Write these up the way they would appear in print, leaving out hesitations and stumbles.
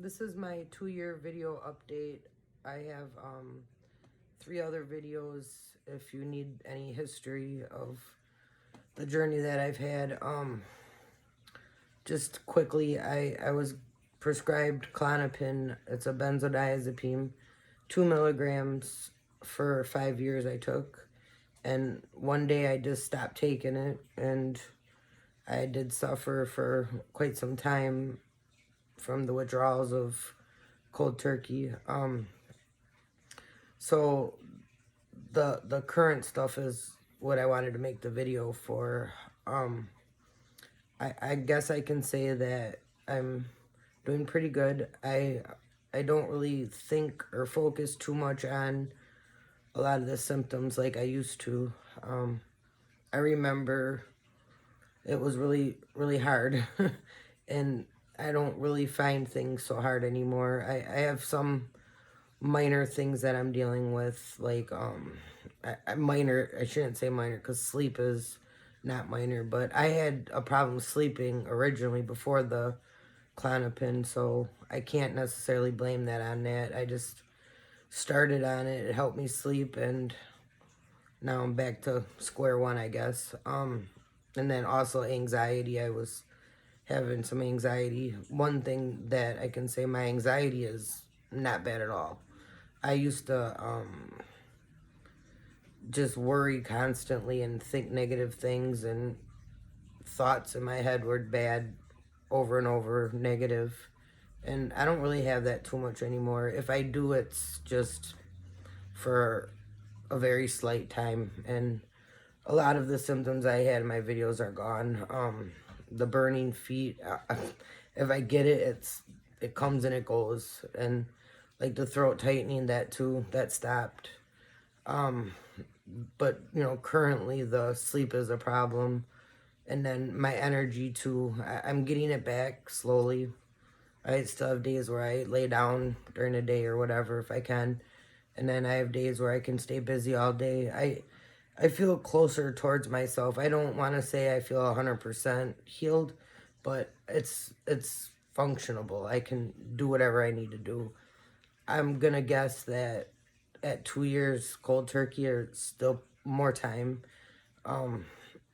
This is my 2-year video update. I have 3 other videos if you need any history of the journey that I've had. Just quickly, I was prescribed Klonopin. It's a benzodiazepine, 2 milligrams for 5 years I took. And one day I just stopped taking it, and I did suffer for quite some time from the withdrawals of cold turkey. So the current stuff is what I wanted to make the video for. I guess I can say that I'm doing pretty good. I don't really think or focus too much on a lot of the symptoms like I used to. I remember it was really hard, and I don't really find things so hard anymore. I have some minor things that I'm dealing with, like minor. I shouldn't say minor because sleep is not minor, but I had a problem sleeping originally before the Klonopin, so I can't necessarily blame that on that. I just started on it. It helped me sleep, and now I'm back to square one, I guess. And then also anxiety. I was having some anxiety. One thing that I can say, my anxiety is not bad at all. I used to just worry constantly and think negative things, and thoughts in my head were bad over and over, negative. And I don't really have that too much anymore. If I do, it's just for a very slight time. And a lot of the symptoms I had in my videos are gone. The burning feet, if I get it, it comes and it goes. And like the throat tightening, that too, that stopped. But currently the sleep is a problem. And then my energy too, I'm getting it back slowly. I still have days where I lay down during the day or whatever if I can. And then I have days where I can stay busy all day. I feel closer towards myself. I don't want to say I feel 100% healed, but it's functionable. I can do whatever I need to do. I'm going to guess that at 2 years cold turkey or still more time.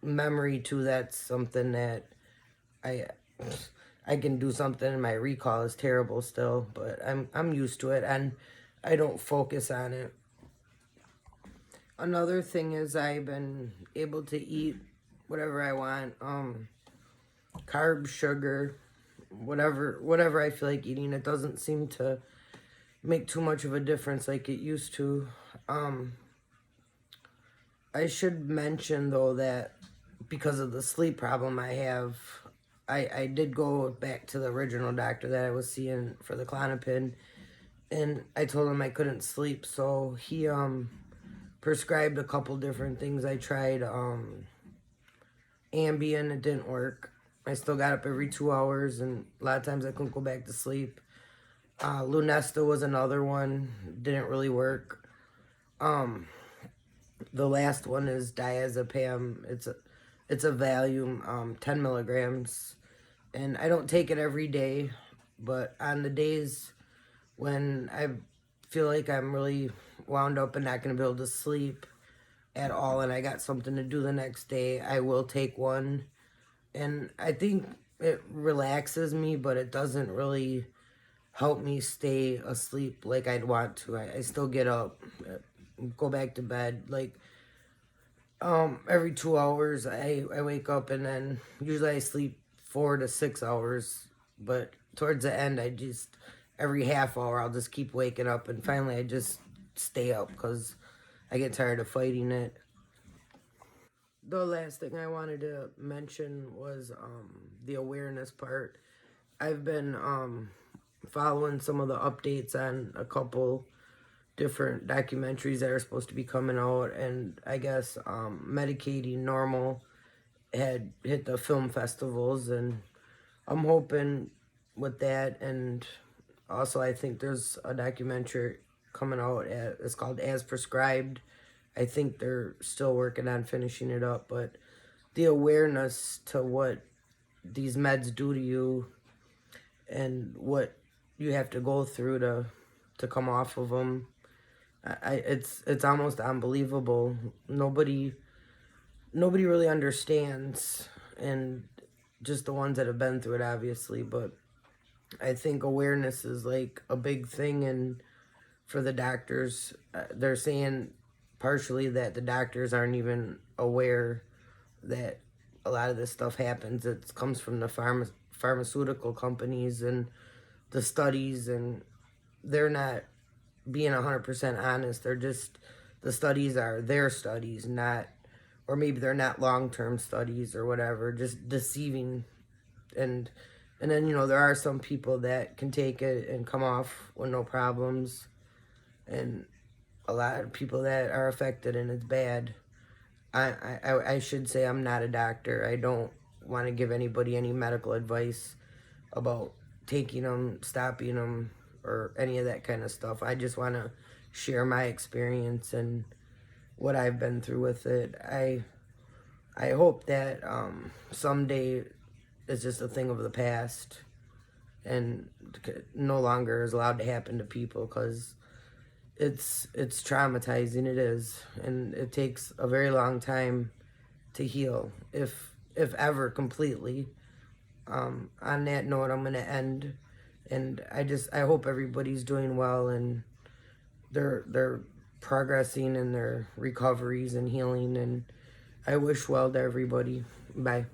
Memory too, that's something that I I can do something, and my recall is terrible still, but I'm used to it and I don't focus on it. Another thing is I've been able to eat whatever I want, carbs, sugar, whatever I feel like eating. It doesn't seem to make too much of a difference like it used to. I should mention though that because of the sleep problem I have, I did go back to the original doctor that I was seeing for the Klonopin, and I told him I couldn't sleep, so he prescribed a couple different things. I tried Ambien, it didn't work. I still got up every 2 hours, and a lot of times I couldn't go back to sleep. Lunesta was another one, didn't really work. The last one is diazepam. It's a Valium, 10 milligrams, and I don't take it every day, but on the days when I feel like I'm really wound up and not going to be able to sleep at all, and I got something to do the next day, I will take one. And I think it relaxes me, but it doesn't really help me stay asleep like I'd want to. I still get up, go back to bed. Like, every 2 hours I wake up, and then usually I sleep 4 to 6 hours. But towards the end, every half hour, I'll just keep waking up, and finally I just stay up because I get tired of fighting it. The last thing I wanted to mention was the awareness part. I've been following some of the updates on a couple different documentaries that are supposed to be coming out, and I guess Medicating Normal had hit the film festivals, and I'm hoping with that. And also I think there's a documentary coming out, it's called As Prescribed. I think they're still working on finishing it up, but the awareness to what these meds do to you and what you have to go through to come off of them. It's almost unbelievable. Nobody really understands, and just the ones that have been through it, obviously. But I think awareness is like a big thing, and for the doctors, they're saying partially that the doctors aren't even aware that a lot of this stuff happens. It comes from the pharmaceutical companies and the studies, and they're not being 100% honest. They're just, the studies are their studies, not, or maybe they're not long-term studies or whatever, just deceiving. And then, there are some people that can take it and come off with no problems, and a lot of people that are affected, and it's bad. I should say I'm not a doctor. I don't want to give anybody any medical advice about taking them, stopping them, or any of that kind of stuff. I just want to share my experience and what I've been through with it. I hope that someday it's just a thing of the past and no longer is allowed to happen to people, because it's traumatizing. It is, and it takes a very long time to heal, if ever completely. On that note, I'm gonna end, and I hope everybody's doing well, and they're progressing in their recoveries and healing, and I wish well to everybody. Bye.